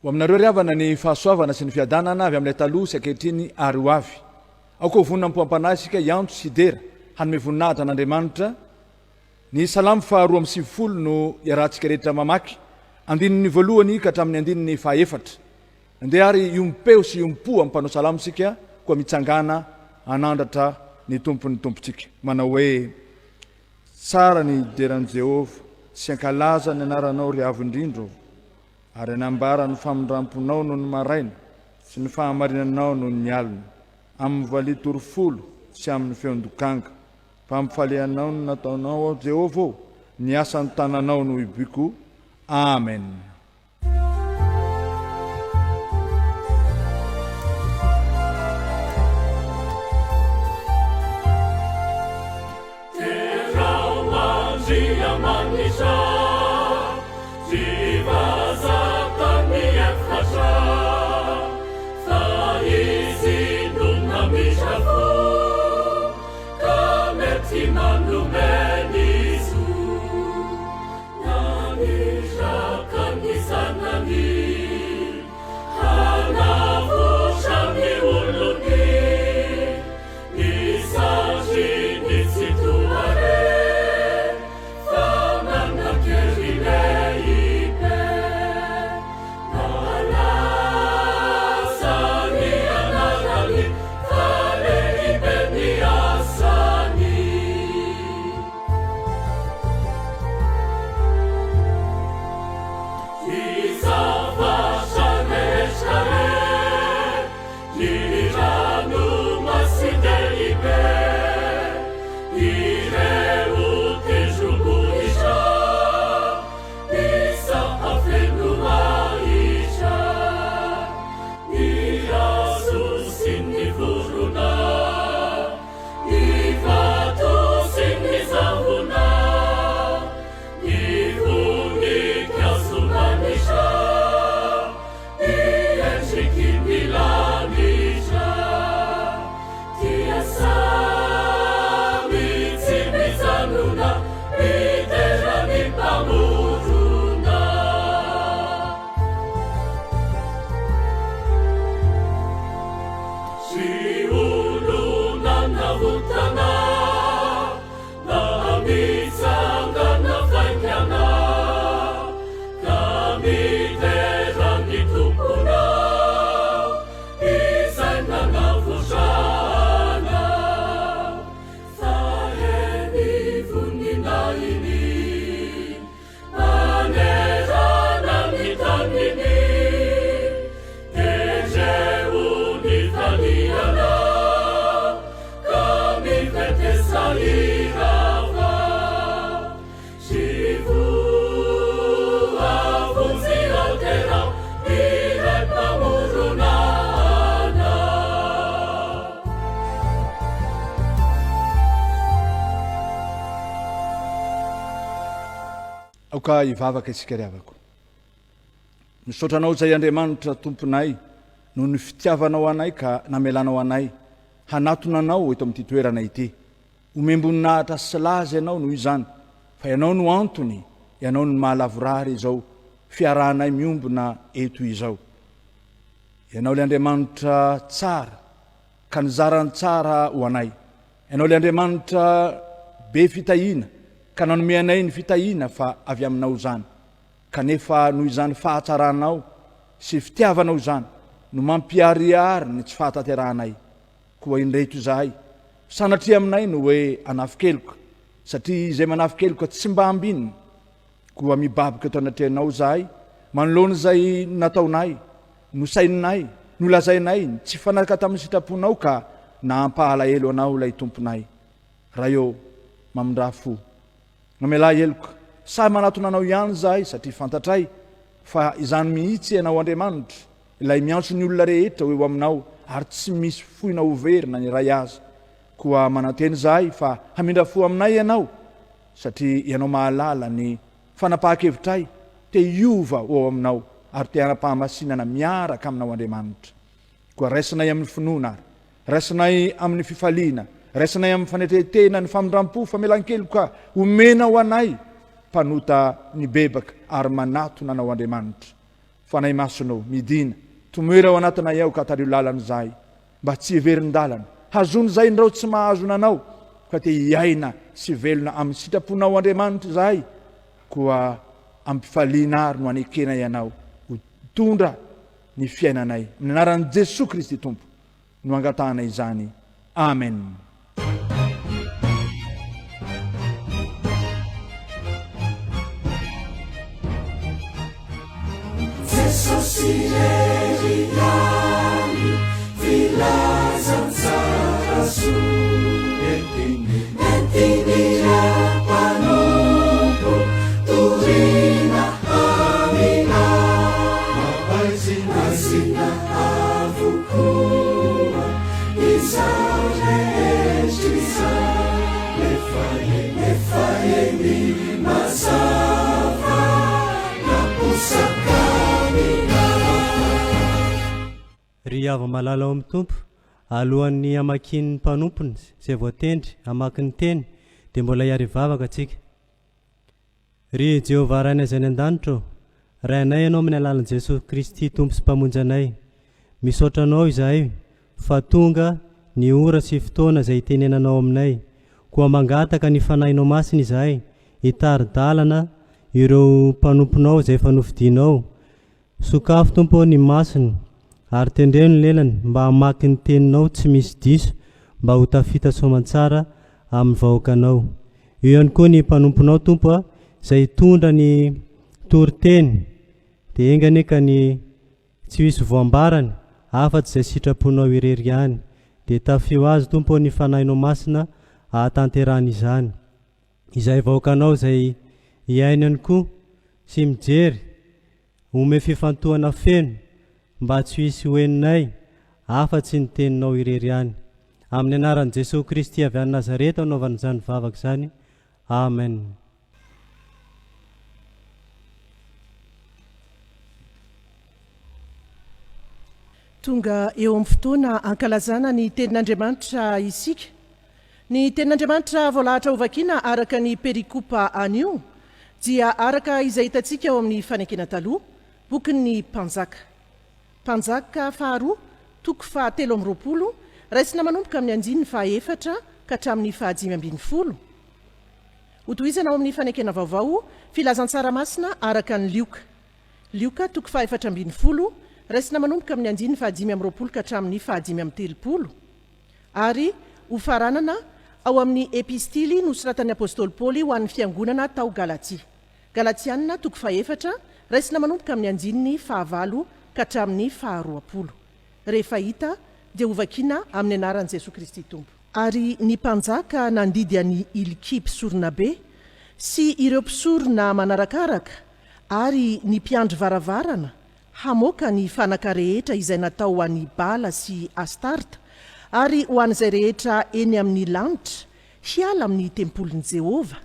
aminareo riavana ny fahasoavana sy ny fiadanana avy amin'ilay taloha sy ankehitriny ary ho avy. Ao koa vonina-poam-panahy isika iantso sy dera hanome voninahitra an'Andriamanitra. Ny salamo faharoa amby sivifolo no iarahantsika rehetra mamaky, andininy voalohany ka hatramin'ny andininy fahaefatra. Andeha ary iompeo sy iompo amin'ny mpanao salamo sika koa mitsangana anandratra ny tompony tompontsika. Manao hoe: tsara ny deran'i Jehova sy ankalaza ny anaranao ry avo indrindro, ary anambara ny famindramponao noho ny maraina sy ny fahamarinanao noho ny alina, amin'ny valitorofolo sy amin'ny feondokanga. Pampifalianao no nataonao ao Jehova, ny asan'ny tananao no ibiko. Amen. Aoka ivavaka isika riavako. Misotranao zay Andriamanitra tomponay no ny fitiavanao anay ka namelanao anay, hanatonanao eto amin'ity toerana ity. Omemboninahitra sy laza ianao noho izany, fa ianao no antony, ianao no mahalavorary izao fiarahanay miombona eto izao. Ianao le Andriamanitra tsara, ka nizarany tsara ho anay. Ianao le Andriamanitra be fitahina, ka nanome anay ny fitahina fa avy aminao zany. Kanefa noho izany fahatsaranao sy fitiavanao zany no mampiariary ny tsy fahataterahanay. Koa indreto izahay, sanatria aminay no hoe anafikeloka, satria izay manafikeloka tsy mba ambinina. Koa mibabika eto anatrehanao zahay, manoloana izay nataonay, no saininay, no lazainay, tsy fanaraka tamin'ny sitraponao ka nampahalaelo anao lay tomponay. Raha eo mamindra fo, namela eloka, sa manatonanao ihany zahay satria fantatray fa izany mihitsy ianao Andriamanitra, ilay miantso ny olona rehetra ho eo aminao ary tsy misy foina overina ny ray azy. Koa mananteny zahay fa hamindra fo aminay ianao, satria ianao mahalala ny fanapahan-kevitray, te hiova ho aminao ary te hanapahamasinana miaraka aminao Andriamanitra. Koa raisinay amin'ny finoana ary, raisinay amin'ny fifaliana, raisinay amin'ny fanetretena ny famindram-po famelan-keloka omena ho anay, mpanota ny bebaka ary manatona anao Andriamanitra. fanahy masonao midina tomoera ao anatinay ao ka tario lalana zahay mba tsy heverin-dalana hazony zay ndrao tsy mahazonanao ka te hiaina sy velona amin'ny sitraponao Andriamanitra zahay koa ampifaliana ary no anekena ianao ho tondra ny fiainanay amin'ny anaran'i Jesosy Kristy Tompo no angatahana izany. Amen. Ry ava malala ao amin'ny tompo alohan'ny amakin'ny mpanompony izay voatendry amaky ny teny dia mbola hiary vavaka atsika. Ry Jehovah rainay izay ny an-danitra rainay ianao amin'ny alalan'i Jesosy Kristy tompo sy mpamonjy anay. Misaotra anao izahay fa tonga ny ora sy fotoana izay itenenanao aminay koa mangataka ny fanahinao masina izahay hitari-dalana ireo mpanomponao izay efa nofidianao. Sokafo tompo ny masina ary tendreno ny lelany mba hamaky ny teninao tsy misy diso mba ho tafita soamantsara amin'ny vahoakanao. Io ihany koa ny mpanomponao tompo izay tondra ny toriteny dia engany ka ny tsy misy voambarany afa-tsy izay sitraponao irery ihany dia tafio azy tompo ny fanahinao masina ahatanterana izany. Izay vahoakanao izay hiainy ihany koa sy mijery ome fifantohana feno mba tsy hisy hoeninay afa-tsy ny teninao irery ihany. Amin'ny anaran'i Jesosy Kristy avy any Nazareta anaovana izany vavaka izany. Amen. Tonga eo amin'ny fotoana ankalazana ny tenin'Andriamanitra isika. Ny tenin'Andriamanitra voalahatra hovakiana araka ny perikopa anio dia araka izay hitantsika ao amin'ny fanekena taloha bokin'ny mpanjaka. Mpanjaka faharoa toko fahatelo amby roapolo raisina manomboka amin'ny andininy fahaefatra ka hatramin'ny fahadimy ambin'ny folo. Hotohizana ao amin'ny fanekena vaovao filazantsara masina araka ny Lioka. Lioka toko fahaefatra ambin'ny folo raisina manomboka amin'ny andininy fahadimy amby roapolo ka hatramin'ny fahadimy amby telopolo. Ary hofaranana ao amin'ny epistily nosoratan'ny apôstôly Paoly ho an'ny fiangonana tao Galatia. Galatianina toko fahaefatra raisina manomboka amin'ny andininy fahavalo ka hatramin'ny faharoapolo. Rehefa hita dia hovakiana amin'ny anaran'i Jesosy Kristy Tompo. Ary ny mpanjaka nandidy any 𝙃𝙤𝙤𝙀 sy ireo mpisorona manarakaraka ary ny mpiandry varavarana hamoaka ny fanaka rehetra izay natao ho an'ny Bala sy Astarta ary ho an'izay rehetra eny amin'ny lanitra hiala amin'ny tempolon'i Jehovah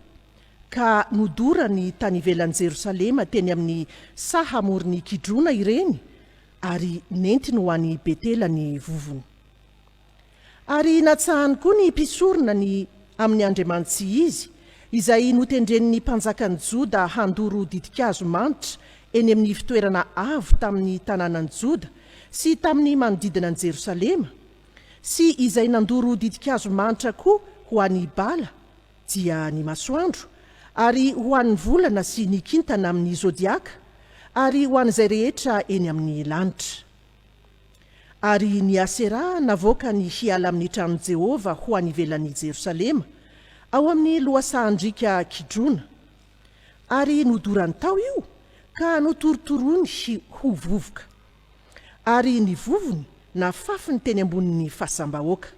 ka nodora ny tany ivelan'i Jerosalema teny amin'ny sahamorony kidrona ireny ary nentiny ho an'ny Betela ny vovony. Ary natsahany koa ny mpisorona ny amin'ny Andriamanitsy izy izay notendren'ny mpanjakan'ny Joda handoro 𝙃𝙤𝙬𝙗 eny amin'ny fitoerana avo tamin'ny tanànan'i Joda sy tamin'ny manodidina an'i Jerosalema sy izay nandoro 𝙃𝙤𝙬𝙗 koa ho an'ny Bala dia ny masoandro ary ho an'ny volana sy ny kintana amin'ny zodiaka ary ho an'izay rehetra eny amin'ny lanitra. Ary ny Asera navoaka ny hiala amin'ny tranon'i Jehovah ho any ivelan'i Jerosalema ao amin'ny lohasahandrika kidrona. Ary nodorany tao io ka notoritorony ho vovoka. Ary ny vovony nafafiny teny ambonin'ny fahasambahoaka.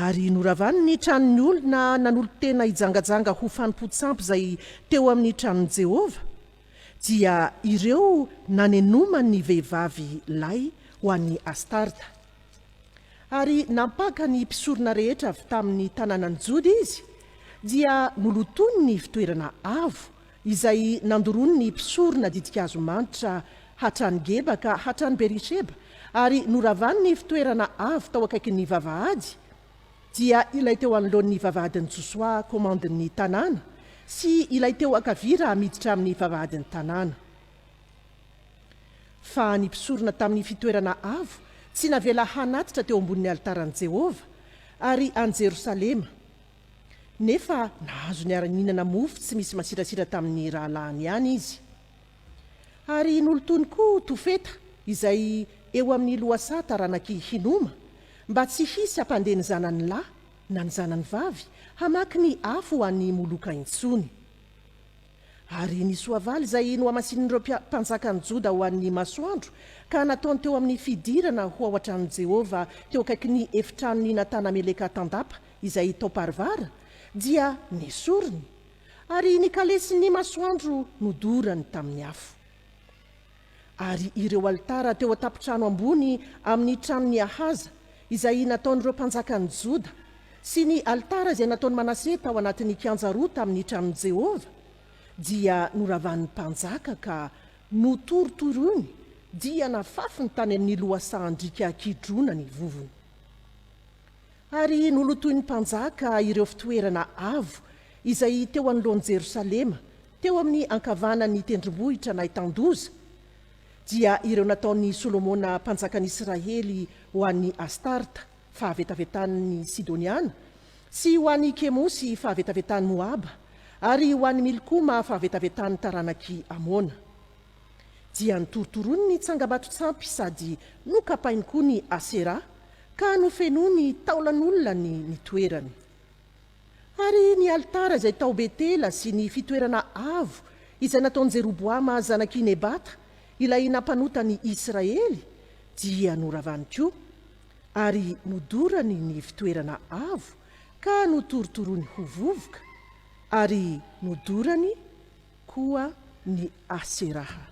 Ary noravany ny tranon'ny olona nanolo-tena hijangajanga ho fanompo-tsampy izay teo amin'ny tranon'i Jehovah dia ireo nanenomany vehivavy lahy ho an'ny Astarta. Ary nampaka ny mpisorona rehetra avy tamin'ny tanànan'i Joda izy dia nolotony ny fitoerana avo izay nandorony ny mpisorona 𝙃𝙤𝙬𝙗 hatrany Geba ka hatrany Berisheba ary noravany ny fitoerana avo tao akaikin'ny vavahady dia ilay teo anoloan'ny vavahadin'i Josoa komandin'ny tanàna sy ilay teo akavira miditra amin'ny vavahadin'ny tanàna. fa nimpisorona tamin'ny fitoerana avo tsy navela hanatitra teo ambonin'ny altaran'i Jehova ary any Jerosalema. Nefa nahazo ny ara-nihinana mofo tsy misy masirasira tamin'ny rahalahiny ihany izy. Ary nolotony koa tofeta izay eo amin'ny loasa taranaky hinoma mba tsy hisy hampandea ny zanany lahy na ny zanany vavy hamaky ny afo ho an'ny moloka intsony. Ary ny soavaly izay no hamasin'ireo mpanjakany Joda ho an'ny masoandro ka nataony teo amin'ny fidirana ho ao an-tran'i Jehova teo akaiky ny efitrano Natanameleka Tandapa izay tao Parivara dia nesoriny, ary nikalesin'ny masoandro nodorany tamin'ny afo. Ary ireo altara teo an-tapitrano ambony amin'ny tranon'ny Ahaza izay nataon'ireo mpanjakany Joda sy ny altara izay nataony Manase tao anatin'ny kianja roa tamin'ny tranon'i Jehova dia noravahan'ny mpanjaka ka notorotoroiny dia nafafy ny tany amin'ny lohasahandrika kidrona ny vovony. Ary nolotoy ny mpanjaka ireo fitoerana avo izay teo anoloan'i Jerosalema teo amin'ny ankavanan'ny tendrombohitra na itan-doza dia ireo nataon'ny Solomona mpanjakan'i Israely ho an'ny Astarta fahavetavetan'ny Sidoniana sy ho an'ny Kemosy fahavetavetan'ny Moaba ary ho an'ny Milkoma fahavetavetan'ny taranaky Amona. Dia nitorotoroany ny tsangabato tsampy sady nokapainy koa ny Asera ka nofenony taolan'olona ny toerany. Ary ny altara izay tao Betela sy ny fitoerana avo izay nataon'i Jeroboama zanaky Nebata ilay nampanotany Israely dia noravany koa ary nodorany ny fitoerana avo ka notorotoroany ho vovoka ary nodorany koa ny Aseraha.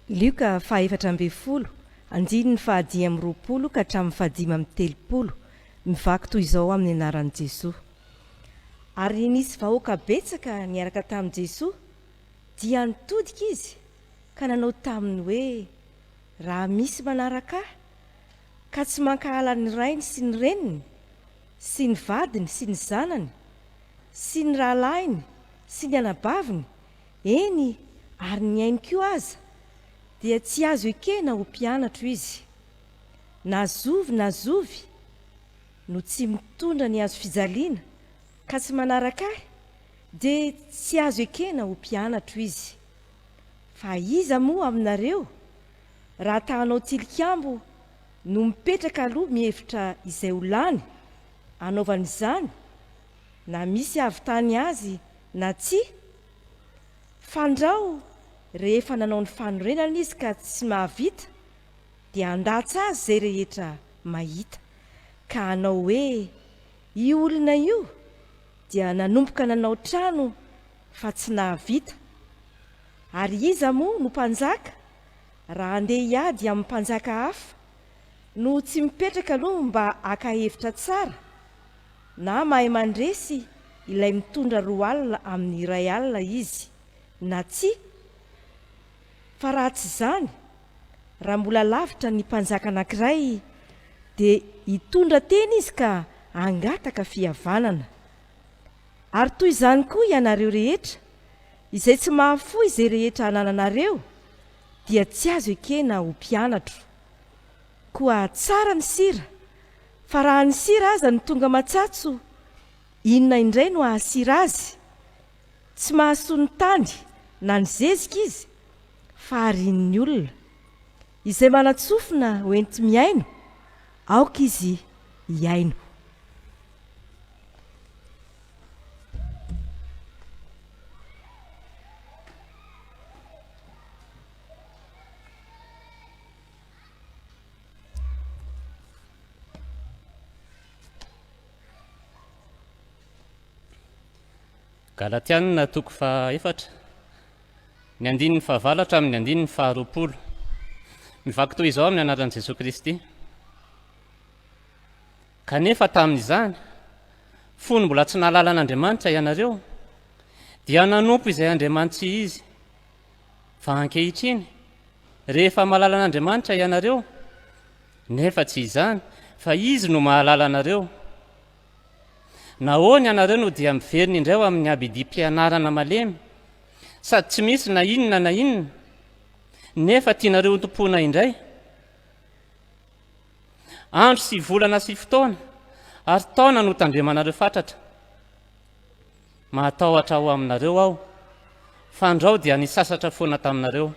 Lioka 4:20 andiny 10:20 ka hatramin'ny 10:30 mivaky toy izao amin'ny anaran'i Jesosy. Ary nisy vahoaka betsaka niaraka tamin'i Jesosy dia nitodika izy ka nanao taminy hoe raha misy manaraka ahy ka tsy mankahala ny rainy sy ny reniny sy ny vadiny sy ny zanany sy ny rahalahiny sy ny anabaviny, eny ary ny ainy koa aza, dia tsy azo ekena ho mpianatro izy. Na zovy no tsy mitondra ny azo fijaliana ka tsy manaraka ahy, dia tsy azo ekena ho mpianatro izy. Fa iza moa aminareo raha tahanao tilikambo no mipetraka aloha mihevitra izay ho lany anaovany izany, na misy havitany azy na tsy, fandrao rehefa nanao ny fanorenana izy ka tsy mahavita, dia andatsa azy izay rehetra mahita, ka hanao hoe io olona io dia nanomboka nanao trano fa tsy nahavita. Ary iza moa no mpanjaka raha andeha hiady amin'ny mpanjaka hafa no tsy mipetraka aloha mba haka hevitra tsara, na mahay mandresy ilay mitondra 2 alina amin'ny 1 alina izy na tsy. Fa raha tsy izany, raha mbola lavitra ny mpanjaka anankiray, dia hitondra teny izy ka hangataka fihavanana. Ary toy izany koa ianareo rehetra izay tsy mahafoy izay rehetra anananareo, dia tsy azo ekena ho mpianatro. Koa tsara ny sira, fa raha ny sira aza ny tonga matsatso, inona indray no ahasira azy? Tsy mahasoa ny tany na ny zezika izy, fa harin'ny olona. Izay manatsofina hoenty miaino, aoka izy hiaino. Galatianina 4:4 ny andininy 9 amin'ny andininy 20. Mivaky toy izao amin'ny anaran'i Jesosy Kristy. Kanefa tamin'izany fony mbola tsy nahalalan'Andriamanitra ianareo, dia nanompo izay Andriamanitra izy. Fa ankehitriny rehefa mahalala an'Andriamanitra ianareo, nefa tsy izany fa izy no mahalala anareo. Nahoany anareo no dia miverina indray ao amin'ny abidi-pianarana malemy sady tsy misy na inona na inona nefa tianareo tompoana indray. Andro sy volana sy fotoana ary taona no tandremanareo fatratra. Mahatahotra ho aminareo aho fa andrao dia nisasatra foana taminareo.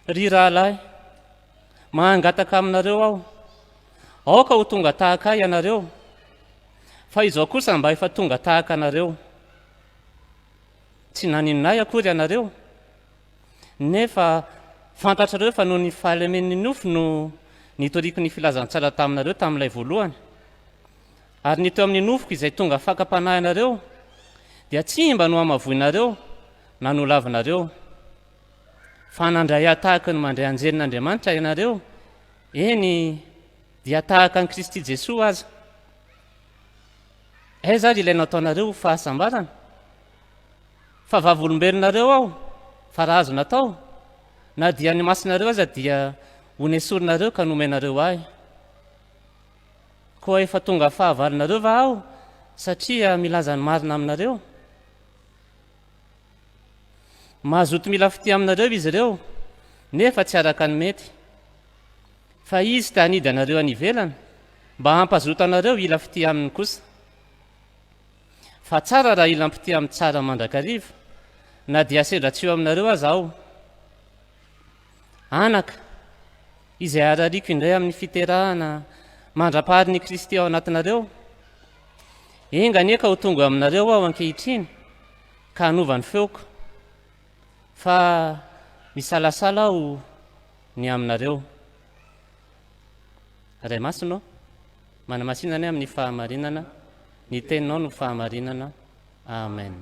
Ry rahalahy, mahangataka aminareo aho, aoka ho tonga tahaka ahy ianareo, fa izao kosa mba efa tonga tahaka anareo. Tsy naninonay akory ianareo, nefa fantatrareo fa noho ny fahalemen'ny nofo no nitoriko ny filazantsara taminareo tamin'ilay voalohany. Ary ny teo amin'ny nofoko izay tonga fakapanahy anareo dia tsy mba no amavoinareo na no lavinareo, fa nandray tahaka ny mandray anjelin'Andriamanitra ianareo. Eny, dia tahaka ny Kristy Jesosy aza. Aiza ary ilay nataonareo fahasambarana? Fa vavolombelonareo aho, fa raha azo natao, na dia ny masinareo aza dia honesorinareo ka nomenareo ahy. Koa efa tonga fahavalinareo va aho satria milaza ny marina aminareo? Mazoto mila fity aminareo izy ireo, nefa tsy araka ny mety. Fa izy ta hanida anareo any ivelana mba hampazoto anareo ila fity aminy kosa. Fa tsara raha ila mpity amin'ny tsara mandrakariva, na dia sedra tsy eo aminareo aza aho. Anaka, izay arariko indray amin'ny fiterahana mandra-paharin'i Kristy ao anatinareo, enganeka ho tonga aminareo aho ankehitriny ka hanova ny feoko, fa misalasala aho ny aminareo. Ray masonao, manamasinana amin'ny fahamarinana, ny teninao no fahamarinana. Amen.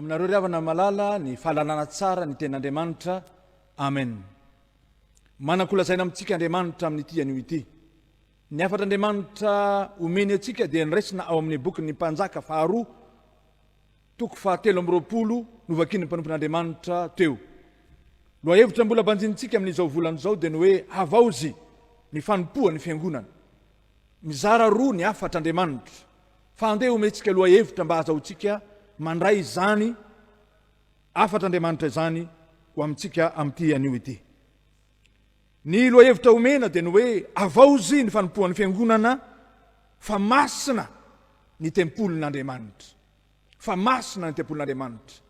Aminareo ry havana malala ny fahalalana tsara ny ten'Andriamanitra. Amen. Manakolazaina amintsika Andriamanitra amin'ity anio ity. Ny afatr'Andriamanitra omeny atsika dia niraisina ao amin'ny bokin'ny Mpanjaka 2, toko 7:20 novakin'ny mpanompon'Andriamanitra teo. Lohahevitra mbola banjintsika amin'izao volan'izao dia ny hoe Havaozy ny fanompoan'ny Fiangonana. Mizara roa ny afatr'Andriamanitra. Fa andeha omentsika lohahevitra mba azahotsika mandray izany afatr'Andriamanitra izany ho amintsika amin'ity anio ity. Ny lohahevitra omena dia ny hoe Havaozy ny fanompoan'ny Fiangonana, fa masina ny tempolin'Andriamanitra. Fa masina ny tempolin'Andriamanitra.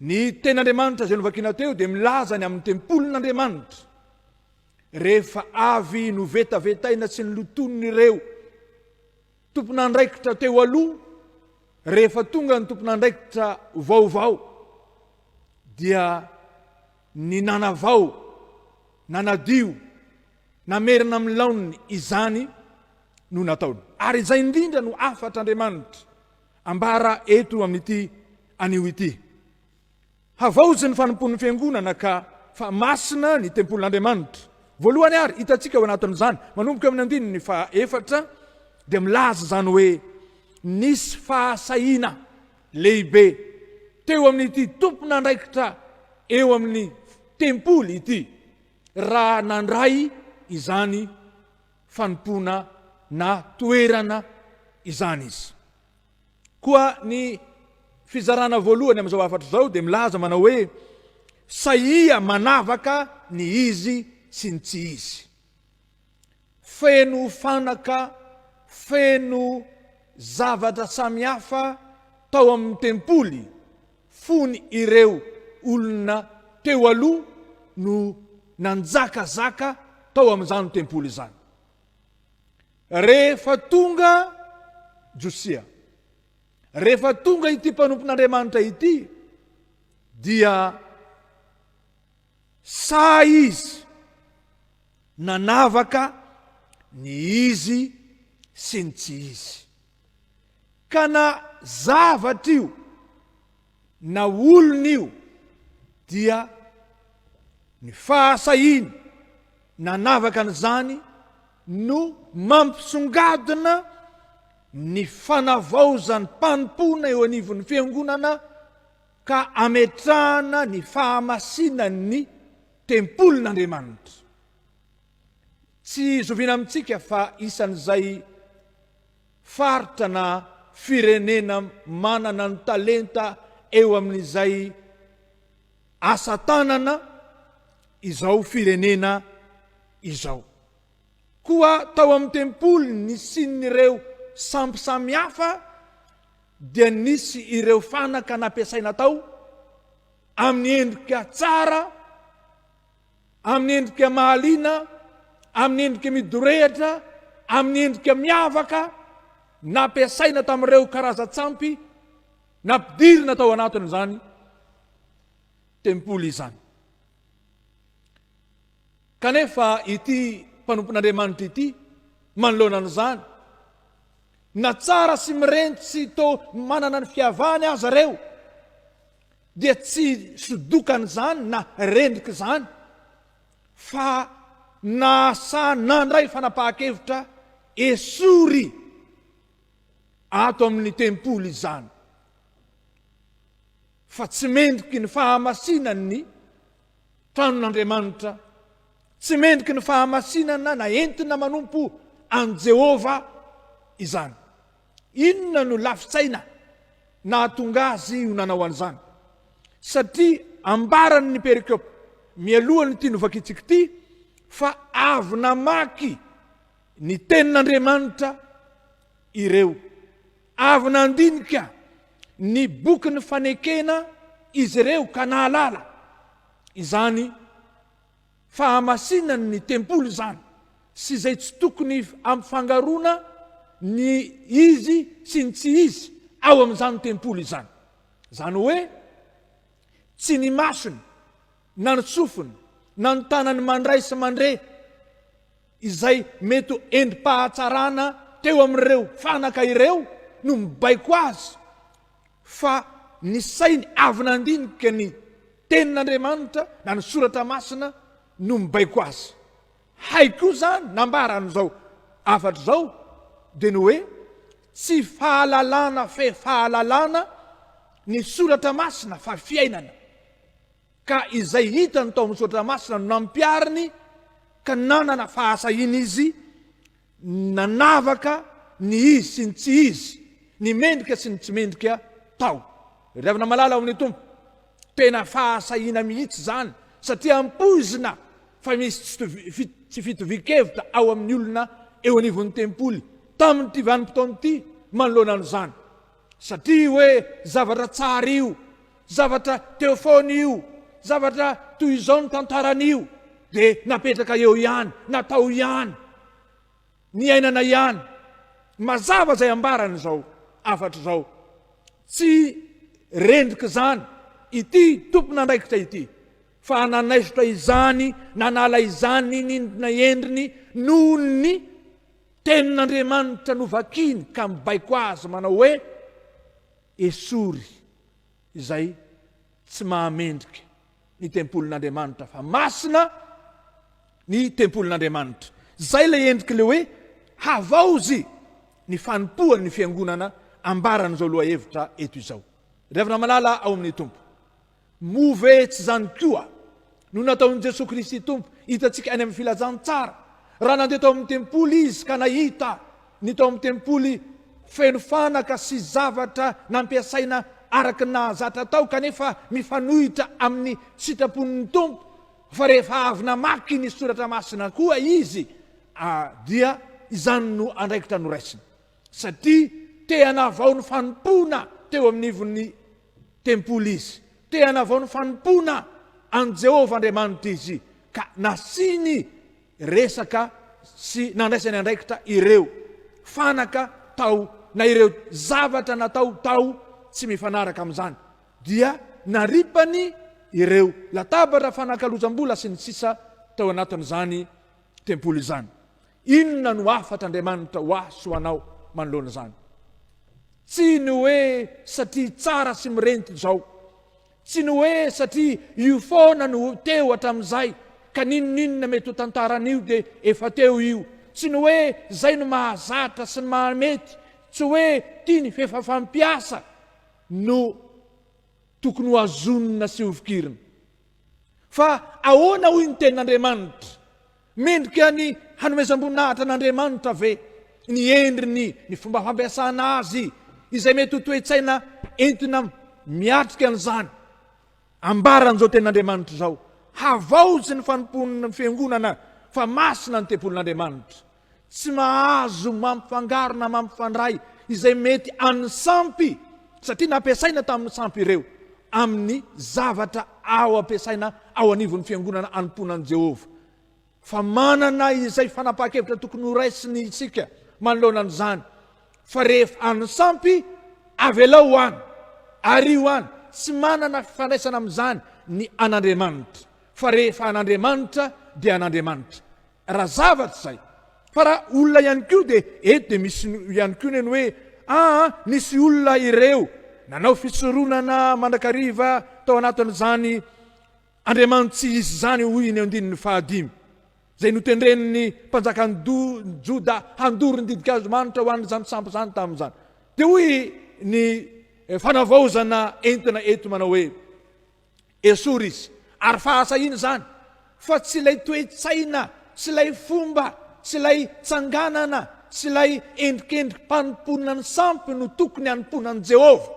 Ny ten'Andriamanitra izay novakiana teo dia milaza ny amin'ny tempolin'Andriamanitra. Rehefa avy novetavetaina sy ny loton'ireo tompon'andraikitra teo aloha, rehefa tonga ny tompon'andraikitra vaovao, dia ny nanavao, nanadio, namerina amin'ny laoniny izany no nataony. Ary izay indrindra no afatr'Andriamanitra ambara eto amin'ity anio ity. Havaozy ny fanompoan'ny Fiangonana ka fa masina ny tempolin'Andriamanitra. Voalohany ary hitantsika ao anatin'izany manomboka amin'ny 14 dia milaza zany hoe nisy fahasahiana lehibe teo amin'ity tompona andraikitra eo amin'ny tempoly ity raha nandray izany fanompoana na toerana izany izy. Koa ny fizarana voalohany amin'izao afatra zao dia milaza manao hoe saia manavaka ny izy sy ny tsy izy. Feno fanaka, feno zavatra samihafa tao amin'ny tempoly fony ireo olona teo aloha no nanjakazaka tao amin'izany tempoly izany. Rehefa tonga Josia, rehefa tonga ity mpanompon'Andriamanitra ity, dia sa izy nanavaka ny izy sy ny tsy izy. Ka na zavatra io na olona io dia ny fahasahiny nanavaka an'izany no mampisongadina ny fanavaozany mpanompoana eo anivon'ny fiangonana ka ametrahana ny fahamasinan'ny tempolin'Andriamanitra. Tsy zoviana amintsika fa isan'izay faritra na firenena manana ny talenta eo amin'izay asa tanana izao firenena izao. Koa tao amin'ny tempoly ny sin'ireo samihafa dia nisy ireo fanaka nampiasaina tao amin'ny endrika tsara, amin'ny endrika mahaliana, amin'ny endrika midorehatra, amin'ny endrika miavaka, nampiasaina tamin'ireo karazan-tsampy, nampidirina tao anatin'izany tempoly izany. Kanefa ity mpanompon'Andriamanitra ity manoloana an'izany, na tsara sy mirentsy sy to manana ny fiavany aza reo, dia tsy sodokan' izany na rendrika izany, fa nasa nandray fanapahan-kevitra esory ato amin'ny tempoly izany. Fa tsy mendriky ny fahamasinany tranon'Andriamanitra, tsy mendriky ny fahamasinana na entina manompo an Jehova izany. Inona no lafitsaina nahatonga azy io nanao an'izany? Satria ambarany ny perikopy mialohany ity novakitsika ity fa avy namaky ny tenin'Andriamanitra ireo, avy nandinika ny boky ny fanekena izy ireo ka nahalala izany fahamasinany ny tempoly izany sy izay tsy tokony ampifangarona ny izy sy ny tsy izy ao amin'izany tempoly izany. Zany hoe tsy ny masony na ny sofiny na ny tanany mandray sy mandre izay mety endrim-pahatsarana teo amin'ireo fanaka ireo no mibaiko azy, fa ny sainy avy nandinika ny tenin'Andriamanitra na ny soratra masina no mibaiko azy. Haiko zany nambaran'izao afatra zao dia ny hoe tsy fahalalana fe fahalalana ny soratra masina fa fiainana, ka izay hitany tao amin'ny soratra masina no nampiariny ka nanana fahasahina izy, nanavaka ny izy sy ny tsy izy, ny mendrika sy ny tsy mendrika tao. Ravina malala ao amin'ny tompo, tena fahasahina mihitsy zany, satria ampoizina fa misy tsy fitovikevitra ao amin'ny olona eo anivon'ny tempoly tamin'ny ty vanim-potoana ity manoloana an'izany. Satria hoe zavatra tsara io, zavatra teofony io, zavatra toy izao ny tantaran'io dia napetraka eo ihany, natao ihany, ny ainana ihany. Mazava zay ambarany zao afatra zao, tsy rendrika zany ity tompon'andraikitra ity, fa nanaisotra izany, nanala izany nindrina endriny noho ny tenin'Andriamanitra novakiny ka mibaiko azy manao hoe esory izay tsy mahamendrika ny tempolin'Andriamanitra fa masina ny tempolin'Andriamanitra. Zay ilay endrika le hoe havaozy ny fanompoan'ny fiangonana ambaran'izao loha hevitra eto izao. Revana malala ao amin'ny tompo. Move tsy zany koa no nataon'i Jesosy Kristy tompo hitantsika any amin'ny filazantsara. Raha nandeha tao amin'ny tempoly izy ka nahita ny tao amin'ny tempoly feno fanaka sy zavatra nampiasaina araky nahazatra tao kanefa mifanohitra amin'ny sitrapon'ny tompo. Fa rehefa avy namaky ny soratra masina koa izy dia izany no andraikitra noraisiny. Satria te hanavao ny fanompona teo amin'ny ivon'ny tempoly izy. Te hanavao ny fanompona an Jehovah Andriamanitra izy ka nasiny resaka sy nandraisany andraikitra ireo fanaka tao na ireo zavatra natao tao tsy mifanaraka amin'izany. Dia naripany ireo latabatra fanakalozam-bola sy ny sisa tao anatin'izany tempoly izany. Inona no afatra Andriamanitra ho ahy sy ho anao manoloana izany? Tsy ny hoe satria tsara sy mirenty zao. Tsy ny hoe satria io foana no teo hatramin'izay ka ninonina mety ho tantaran'io dia efa teo io. Tsy ny hoe zay no mahazatra sy ny mahamety. Tsy hoe tia ny fefafampiasa no tokony ho azonina sy hofikirina. Fa ahoana hoy ny tenin'Andriamanitra? Mendrika ny hanomezam-boninahitra n'Andriamanitra ve ny endriny ny fomba fampiasana azy izay mety ho toe-tsaina entina miatrika an'izany. Ambaran'izao tenin'Andriamanitra zao. Havaozy ny fanompoan'ny fiangonana fa masina ny tempolin'Andriamanitra. Tsy mahazo mampifangaro na mampifandray izay mety ansampy satria nampiasaina tamin'ny sampy ireo amin'ny zavatra ao ampiasaina ao anivon'ny fiangonana anomponan'i Jehovah. Fa manana izay fanapakevitra tokony ho raisiny isika manoloana an'izany. Fa rehefa ansampy avela ho any, ary ho any, tsy manana fifandraisana amin'izany ny an'Andriamanitra. Fa rehefa an'Andriamanitra dia an'Andriamanitra. Raha zavatra zay. Fa raha olona ihany koa dia eto dia misy ihany koa ny hoe nisy olona ireo nanao fisoronana mandrakariva tao anatin'izany Andriamanitra tsy izy zany hoy ny andininy 5. Zay notendreniny mpanjakany Joda handoro ny didikazo-manitra ho an'izany sampy zany tamin'izany. Dia hoy ny fanavaozana entina eto manao hoe esory izy. Ary fahasahina zany. Fa tsy ilay toe-tsaina, tsy ilay fomba, tsy ilay tsanganana, tsy ilay endrikendriky mpanomponana ny sampy no tokony hanomponan'i Jehovah.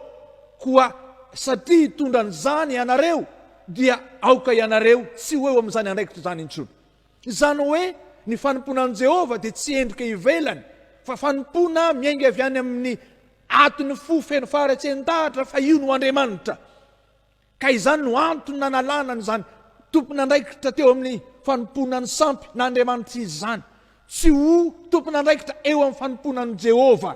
Koa satria tondran'izany ianareo dia aoka ianareo tsy hoe amin'izany andraikitra zany intsony. Izany hoe ny fanomponan'i Jehovah dia tsy endrika ivelany fa fanompona miainga avy any amin'ny atony fo feno faharetsen-dahatra fa io no Andriamanitra. Ka izany no antony nanalana n'izany tompon'andraikitra teo amin'ny fanomponan'ny sampy na Andriamanitra izy zany. Tsy ho tompon'andraikitra eo amin'ny fanomponan'i Jehovah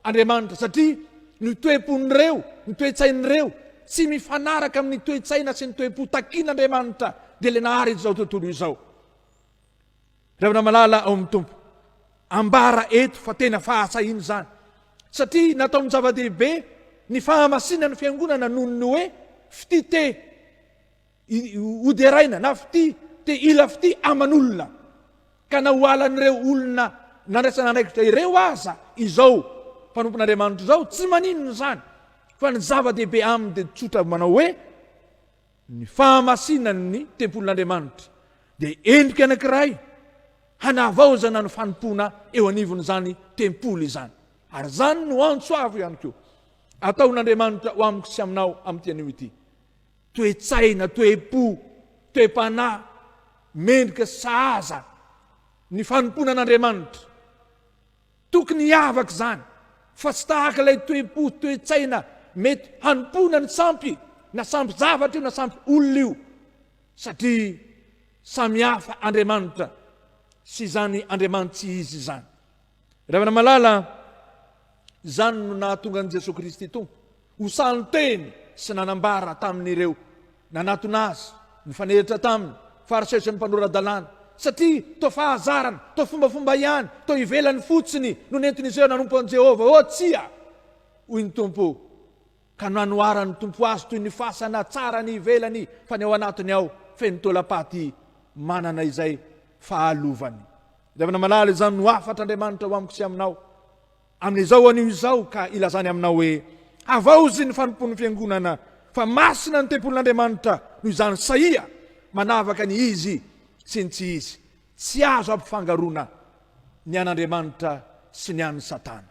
Andriamanitra satria ny toe-pon'ireo, ny toe-tsain'ireo tsy mifanaraka amin'ny toe-tsaina sy ny toe-po takian'Andriamanitra dia le nahary izao tontolo izao. Ravana malala ao amin'ny tompo. Ambara eto fa tena fahasahina zany. Satria nataon'ny zava-dehibe ny fahamasina ny fiangonana noho ny hoe fity oderaina na te ila fity aman'olona. Ka nahoalan'ireo olona nandraisana andraikitra ireo aza izao mpanompon'Andriamanitra zao tsy maninona zany. Fa ny zava-dehibe aminy dia tsotra manao hoe ny fahamasinany tempolin'Andriamanitra dia endrika anankiray hanavaozana ny fanompona eo anivon'izany tempoly izany. Ary zany no antsoavo ihany koa ataon'Andriamanitra ho amiko sy aminao amin'ny anio ity. Toe-tsaina, toe-po, toe-panahy, mendrika sahaza ny fanomponan'Andriamanitra. Tokony hiavaka zany fa tsy tahaka ilay toe-po, toe-tsaina mety hanompona ny sampy na sampy zavatra io na sampy olona io satria samihafa Andriamanitra sy zany Andriamanitra tsy izy zany. Ravana malala zany no nahatonga an'i Jesosy Kristy tompo ho sano-teny sy nanambara tamin'ireo nanatona azy ny faneritra taminy fariseo sy ny mpanoran-dalàna satria to fahazarana, to fombafomba ihany, to ivelany fotsiny no nentin'izeo nanompo an'i Jehovah. Tsia hoy ny tompo ka nanoarany tompo azy toy ny fasana tsara ny ivelany fa ny ao anatiny ao feno tolapaty manana izay fahalovany. Ravana malala izany no afatra Andriamanitra ho amiko sy aminao amin'izao anio izao ka ilazany aminao hoe Havaozy ny fanompoan'ny fiangonana fa masina ny tempolin'Andriamanitra noho izany saia manavaka ny izy sy ny tsy izy, tsy azo ampifangarona ny an'Andriamanitra sy ny an'ny Satana.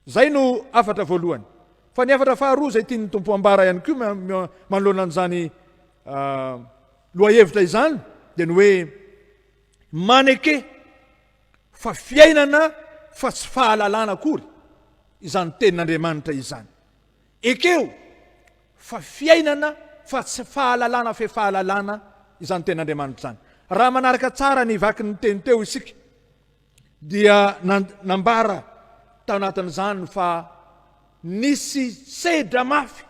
Zay no afatra voalohany. Fa ny afatra faharoa zay tiany tompo ambara ihany koa manoloana an'izany lohahevitra izany dia ny hoe maneke fa fiainana fa tsy fahalalana akory izany tenin'Andriamanitra izany. Ekeo fa fiainana fa tsy fahalalana fe fahalalana izany tenin'Andriamanitra izany. Raha manaraka tsara ny vaky ny teny teo isika dia nambara tao anatin'izany fa nisy sedra mafy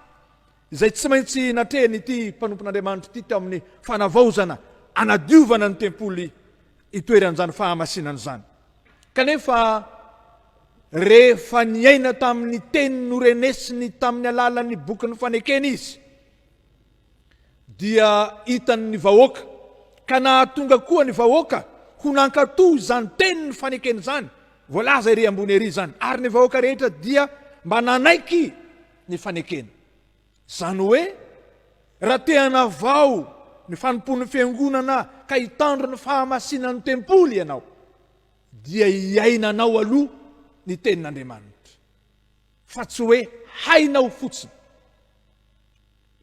izay tsy maintsy natrehany ity mpanompon'Andriamanitra ity teo amin'ny fanavaozana anadiovana ny tempoly itoeran'izany fahamasinana izany. Kanefa rehefa niaina tamin'ny teny norenesiny tamin'ny alalan'ny boky ny fanekena izy dia hitan'ny vahoaka ka nahatonga koa ny vahoaka ho nankatoy izany teny ny fanekena izany, voalaza ery ambony ery izany, ary ny vahoaka rehetra dia mba nanaiky ny fanekena. Zany hoe raha te hanavao ny fanompoan'ny fiangonana ka hitandro ny fahamasinan'ny tempoly ianao dia iainanao aloha ny tenin'Andriamanitra, fa tsy hoe hainao fotsiny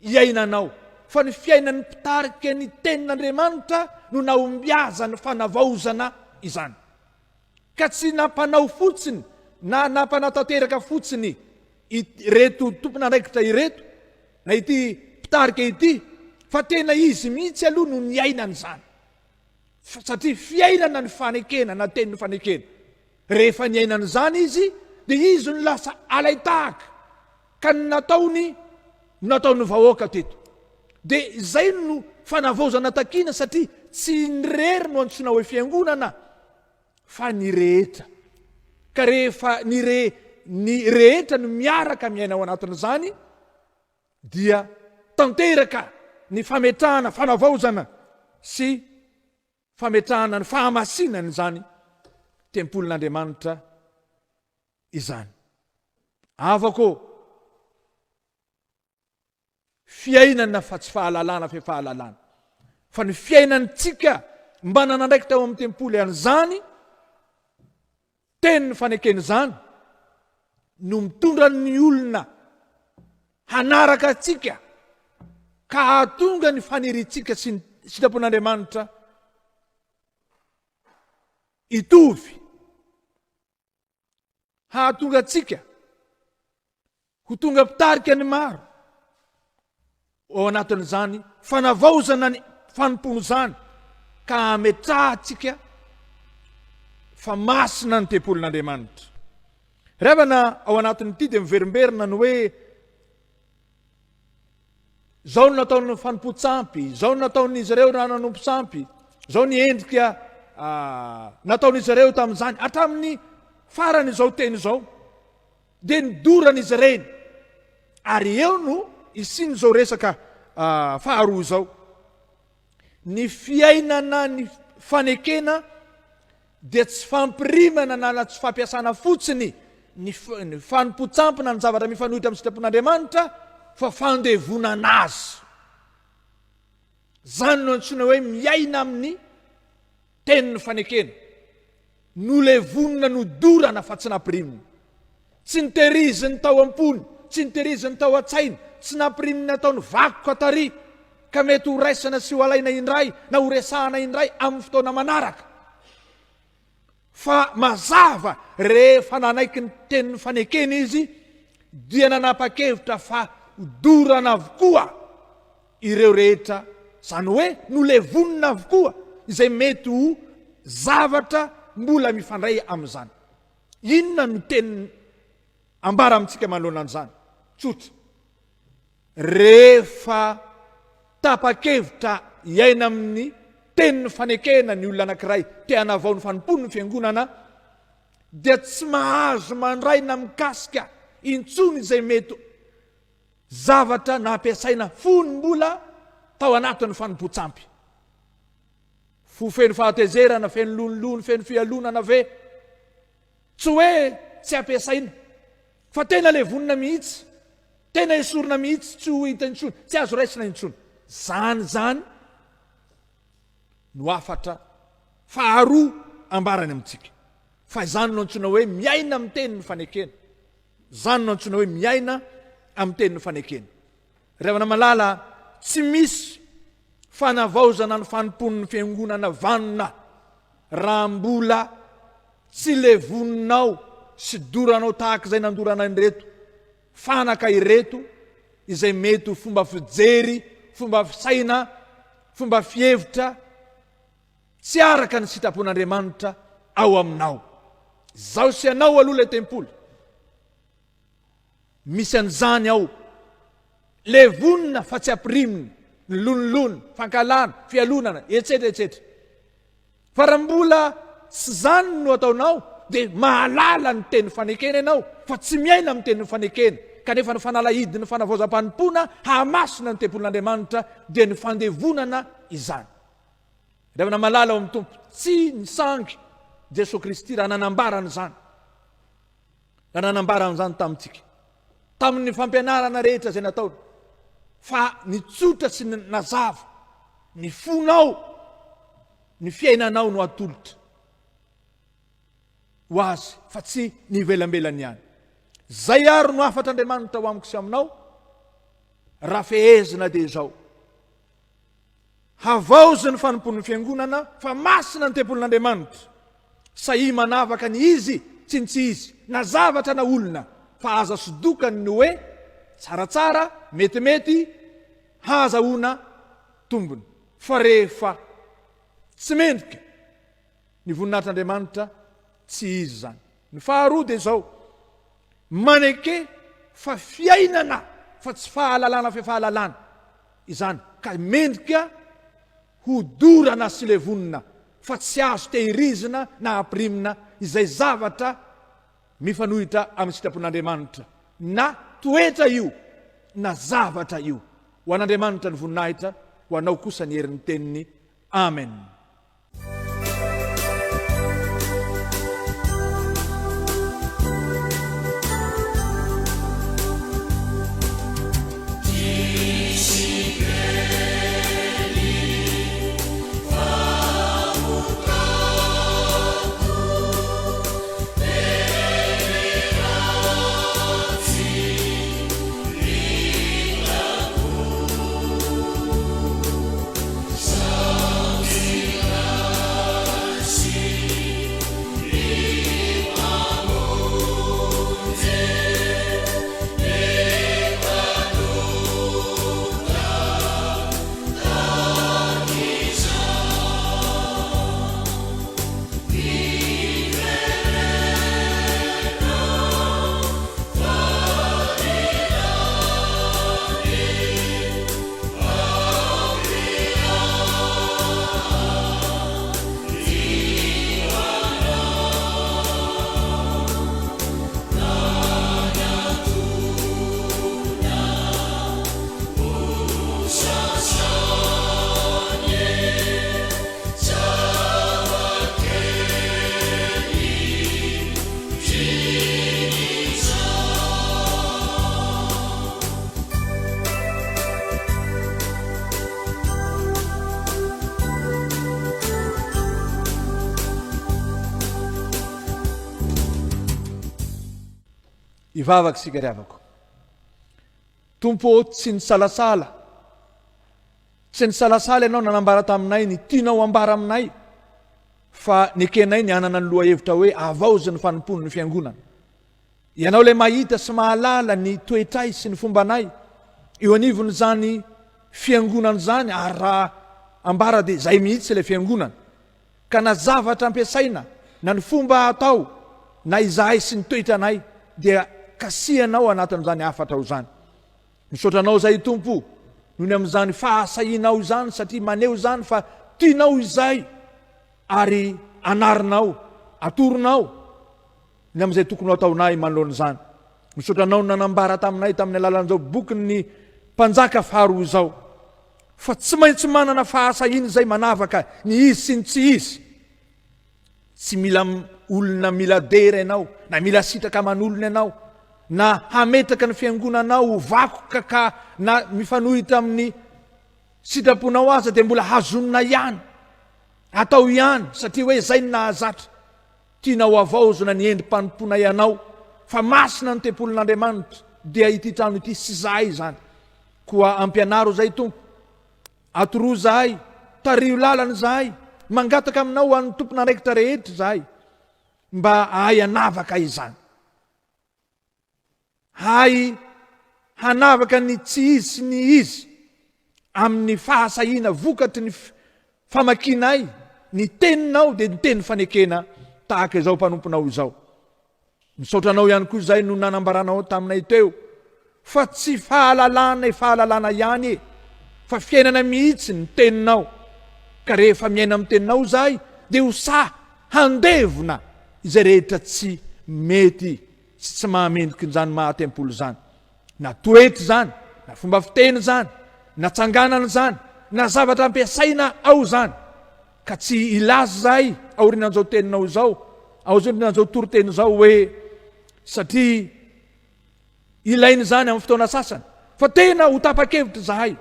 iainanao, fa ny fiainan'ny mpitarika ny tenin'Andriamanitra no naombiaza ny fanavaozana izany. Ka tsy nampanao fotsiny na nampanatanteraka fotsiny ireto tompon'andraikitra ireto na ity mpitarika ity, fa tena izy mihitsy aloha no niainana izany. Satria fiainana ny fanekena na teny ny fanekena. Rehefa niainana izany izy dia izy no lasa alaitahaka ka nataony vahoaka teto. Dia izay no fanavaozana takina satria tsy nirery no antsoina hoe fiangonana fa ny rehetra. Ka rehefa ny rehetra no miaraka miaina ao anatin'izany dia tanteraka ny fametrahana fanavaozana sy fametrahana ny fahamasinana izany tempolin'Andriamanitra izany. Avako fiainana fa tsy fahalalana fe fahalalana, fa ny fiainantsika mba nanandraiky tao amin'ny tempoly an'izany teny ny fanekena izany no mitondra ny olona hanaraka atsika ka hahatonga ny faniritsika sy ny sitrapon'Andriamanitra itovy, hahatonga atsika ho tonga mpitarika ny maro ao anatin'izany fanavaozana ny fanompono izany ka hametrahantsika fa masina ny tempolin'Andriamanitra. Ravana ao anatin'ity dia miverimberina ny hoe zao no nataon'ny fanompo-tsampy, zao no nataon'izy ireo raha nanompo sampy, zao ny endrika nataon'izy ireo tamin'izany hatramin'ny farany izao teny izao dia nidoran'izy ireny. Ary eo no isiny zao resaka faharoa izao, ny fiainana ny fanekena dia tsy fampirimana na tsy fampiasana fotsiny ny fanompo-tsampina ny zavatra mifanohitra amin'ny sitrapon'Andriamanitra fa fandevonana azy. Zany no antsoina hoe miaina amin'ny tenin'ny fanekena, nolevonina nodorana fa tsy nampirimina, tsy niteriziny tao am-pony, tsy niteriziny tao an-tsaina, tsy nampirimina ataony vakoka tary ka mety ho raisana sy ho alaina indray na ho resahana indray amin'ny fotoana manaraka. Fa mazava rehefa nanaiky ny tenin'ny fanekena izy dia nanapa-kevitra fa dorana avokoa ireo rehetra, zany hoe nolevonina avokoa izay mety ho zavatra mbola mifandray amin'izany. Inona no teny ambara amintsika manoloana an'izany? Tsotra, rehefa tapa-kevitra iaina amin'ny tenin'ny fanekena ny olona anankiray te hanavao ny fanompono ny fiangonana dia tsy mahazo mandray na mikasika intsony izay mety zavatra nampiasaina fony mbola tao anatin'ny fanompo-tsampy. Fo feno fahatezerana, feno lonolono, feno fialonana ve? Tsy hoe tsy ampiasaina fa tena le vonina mihitsy, tena esorina mihitsy, tsy ho hita intsony, tsy azo raisina intsony. Zany no afatra faharoa ambarany amintsika. Fa izany no antsoina hoe miaina amin'ny teny ny fanekena. Zany no antsoina hoe miaina amin'ny teny ny fanekena. Revana malala tsy misy fanavaozana ny fanompoan'ny fiangonana vanona raha mbola tsy le voninao sy doranao tahaka izay nandorana ireto fanaka ireto izay mety ho fomba fijery, fomba fisaina, fomba fihevitra tsy araka ny sitrapon'Andriamanitra ao aminao. Zao sy anao aloha le tempoly, misy an'izany ao le vonina fa tsy ampirimina, ny lonilony, fankalana, fialonana, etsetra. Fa raha mbola tsy zany no ataonao, dia mahalala ny teny fanekena ianao, fa tsy miaina amin'ny teny fanekena. Kanefa ny fanalahidy, ny fanavaozam-panompona, hahamasina ny tempolin'Andriamanitra dia ny fandevonana izany. Revana malala ao amin'ny tompo, tsy nisangy Jesosy Kristy raha nanambarana izany. Raha nanambarana izany tamintsika, tamin'ny fampianarana rehetra izay nataony, fa nitsotra sy nazava ny fonao, ny fiainanao no atolotra ho azy, fa tsy ny ivelambelany ihany. Zay ary no afatr'Andriamanitra ho amiko sy aminao, raha fehezina dia izao. Havaozy ny fanompoan'ny fiangonana, fa masina ny tempolin'Andriamanitra. Sahy manavaka ny izy, tsy ny tsy izy, na zavatra na olona, fa aza sodokany ny hoe tsaratsara, metimety, hazahoana tombony. Fa rehefa tsy mendrika ny voninahitr'Andriamanitra, tsy izy zany. Ny faharoa dia izao, maneke fa fiainana, fa tsy fahalalana fe fahalalana izany, ka mendrika ho dorana sy le vonina, fa tsy azo tehirizina na ampirimina izay zavatra mifanohitra amin'ny sitrapon'Andriamanitra, na toetra io na zavatra io. Ho an'Andriamanitra ny voninahitra, ho anao kosa ny herin'ny teniny. Amen. Ivavaka sika ravako. Tompo tsy nisalasala. Tsy nisalasala ianao nanambara taminay, ny tianao ambara aminay. Fa nekenay ny anana ny loha hevitra hoe havaozy ny fanompoan'ny ny fiangonana. Ianao le mahita sy mahalala ny toetray sy ny fombanay. Eo anivony zany fiangonana zany, ary raha ambara dia zay mihitsy le fiangonana. Ka na zavatra ampiasaina, na ny fomba atao, na izahay sy ny toetranay, dia kasianao anatin'izany afatra ho zany. Misotranao zay tompo, nohony amin'izany fahasahinao izany, satria maneo zany fa tianao izay, ary anarinao, atoronao ny amin'izay tokony ataonay manoloana izany. Misotranao nanambara taminay tamin'ny alalan'izao bokin'ny mpanjaka faharoa izao, fa tsy maintsy manana fahasahina izay manavaka ny izy sy ny tsy izy. Tsy mila olona mila dera ianao, na mila sitraka aman'olona ianao, na hametraka ny fiangonanao vakoka ka na mifanohitra amin'ny sitraponao aza dia mbola hazonina ihany, atao ihany satria hoe zay ny nahazatra. Tianao Havaozy na ny endrim-panompona ianao, fa masina ny tempolin'Andriamanitra dia ity trano ity sy zahay zany. Koa ampianaro zay Tompo, atoro zahay, tario lalana zahay, mangataka aminao an'ny tompona andraikitra rehetra zahay, mba hay hanavaka izany. Hay hanavaka ny tsy izy sy ny izy amin'ny fahasahiana vokatry ny famakinay, ny teninao dia ny teny fanekena tahaka izao mpanomponao izao. Misaotranao ihany koa izay no nanambaranao taminay teo, fa tsy fahalalana ihany fa fiainana mihitsy ny teninao. Ka rehefa miaina amin'ny teninao zahay dia ho handevona izay rehetra tsy mety sy tsy mahamendriky zany mahatempolo zany, na toetra zany, na fomba fiteny zany, na tsanganana zany, na zavatra ampiasaina ao zany, ka tsy ilaza zahay aorinan'izao teninao zao, aorinan'izao toroteny zao hoe satria ilainy zany amin'ny fotoana sasany, fa tena ho tapa-kevitra zahay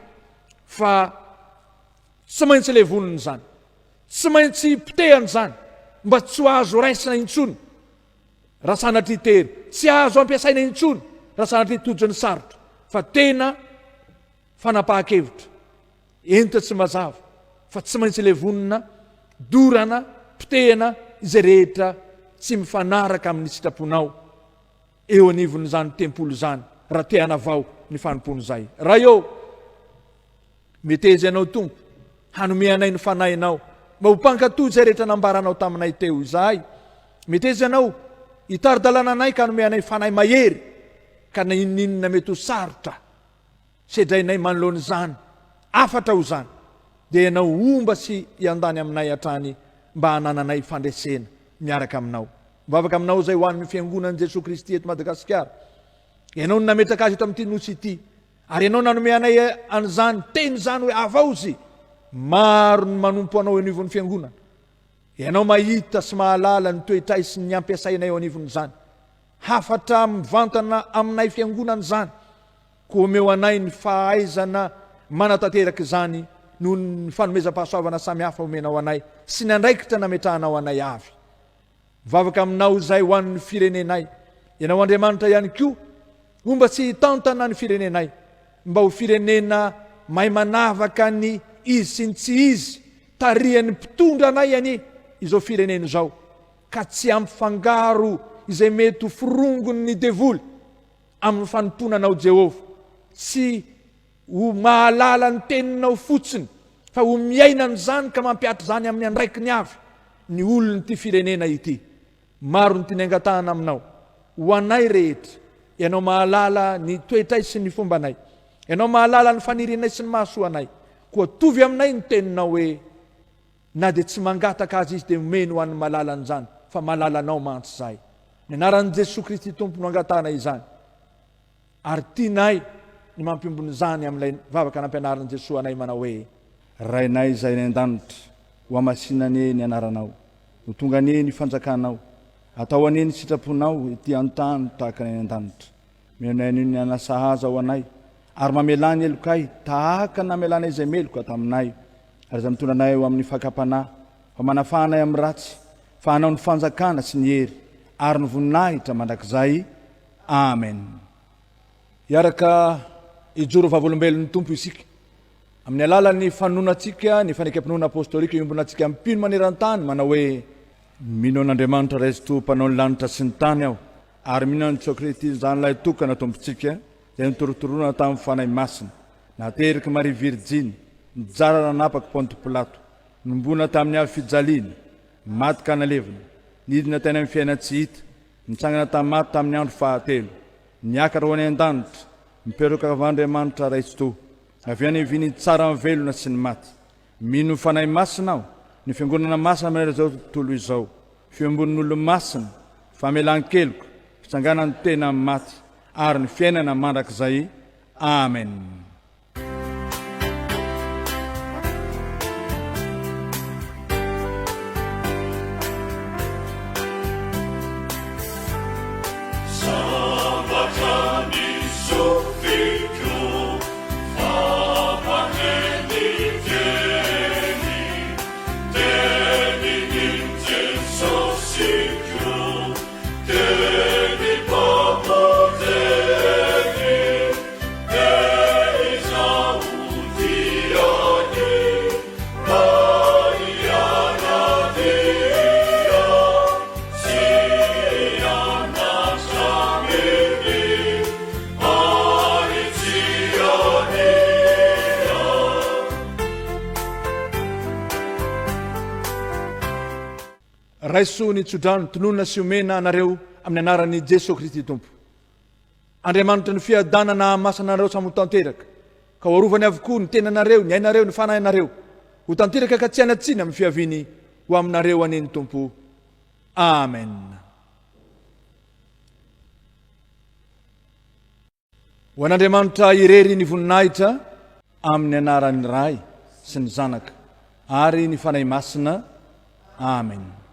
fa tsy maintsy levoniny zany, tsy maintsy pitehany zany, mba tsy ho azo raisina intsony raha sanatry tery, tsy azo ampiasaina intsony raha sanatry tojony sarotra, fa tena fanapaha-kevitra enta tsy mazava, fa tsy maintsy levonina, dorana, pitehana izay rehetra tsy mifanaraka amin'ny sitraponao eo anivon'izany tempolo zany, raha te hanavao ny fanompony zay. Raha eo meteza ianao Tompo, hanome anay ny fanahinao, mba ho mpankatoy izay rehetra nambaranao taminay teo izahay. Meteza ianao hitari-dalana anay ka hanome anay fanahy mahery, ka na ininona mety ho sarotra sedrainay manoloana zany, afatra ho zany, dia ianao omba sy iandany aminay hatrany mba hanananay fandresena miaraka aminao. Mivavaka aminao zay ho an'ny fiangonan'i Jesosy Kristy eto Madagasikara. Ianao no nametraka azy eto amin'ity nosy ity, ary ianao nanome anay an'izany teny zany hoe Havaozy, maro ny manompo anao eo anivon'ny fiangonana. Ianao mahita sy mahalala ny toetray sy ny ampiasainay eo anivon'izany. Hafatra mivantana aminay fiangonana zany, ko omeo anay ny fahaizana manatanteraka izany noho ny fanomezam-pahasoavana samihafa omenao anay sy ny andraikitra nametrahanao anay avy. Mivavaka aminao zay ho an'ny firenenay. Ianao Andriamanitra ihany koa, omba tsy hitantana ny firenenay, mba ho firenena mahay manavaka ny izy sy ny tsy izy, tarihan'ny mpitondra anay anie izao firenena izao, ka tsy ampifangaro izay mety ho firongony ny devoly amin'ny fanomponanao Jehovah, tsy ho mahalala ny teninao fotsiny, fa ho miaina n'izany ka mampiatra zany amin'ny andraiky ny avy ny olon'ity firenena ity. Maro ny tinengatahana aminao, ho anay rehetra, ianao mahalala ny toetray sy ny fombanay, ianao mahalala ny fanirinay sy ny mahasoanay, koa tovy aminay ny teninao hoe na dia tsy mangataka azy izy dia omeny ho an'ny malalany zany, fa malalanao mantsy zahay. Ny anaran'i Jesosy Kristy Tompo no angatana izany, ary tianay ny mampimbony zany amin'ilay vavaka nampianaran'i Jesosy anay manao hoe rainay izay ny an-danitra, ho amasinany ny anaranao, ho tonga anie ny fanjakanao, atao anie ny sitraponao ety an-tany tahaka ny an-danitra. Menay ny anasahaza ho anay, ary mamelany elokay tahaka namelanay izay meloka taminay, ary izay mitondra anay eo amin'ny fakapanahy, fa manafanay amin'ny ratsy, fa hanao ny fanjakana sy ny hery, ary ny voninahitra mandrakizay. Amen. Iaraka ijoro vavolombelon'ny Tompo isika, amin'ny alalan'ny fanonatsika ny fanekam-pinoana apostolika iombonantsika mpino maneran-tany manao hoe mino an'Andriamanitra Resto mpanao ny lanitra sy ny tany aho, ary mino an'i Jesosy Kristy zany lay tokana tompontsika izay nitorotorona tamin'ny fanahy masina, nateriky Maria Virjiny, nijara nanapaky Ponto Pilato, nombona tamin'ny avy fijaliana, maty ka nalevina, nidina teny amin'ny fiaina tsy hita, nitsangana tamaty tamin'ny andro fahatelo, niakatra ho any an-danitra, miperoka av'Andriamanitra Resto, aviany viny tsara velona sy ny maty. Mino fanahy masina aho, ny fiangonana masina manera zao tontolo izao, fiambonin'olo masina, famelan-keloka, fitsanganany tena amin'ny maty, ary ny fiainana mandrakizay. Amen. raiso ny tsodrano tononona sy omena anareo amin'ny anaran'ny Jesosy Kristy Tompo. Andriamanitra ny fiadanana masanareo samy ho tanteraka, ka hoarovany avokoa ny tenanareo, ny ainareo, ny fanahinareo, ho tanteraka ka tsy anatsiny amin'ny fiaviny ho aminareo aneny Tompo. Amen. Ho an'Andriamanitra irery ny voninahitra amin'ny anaran'ny Ray sy ny Zanaka ary ny fanahy masina. Amen.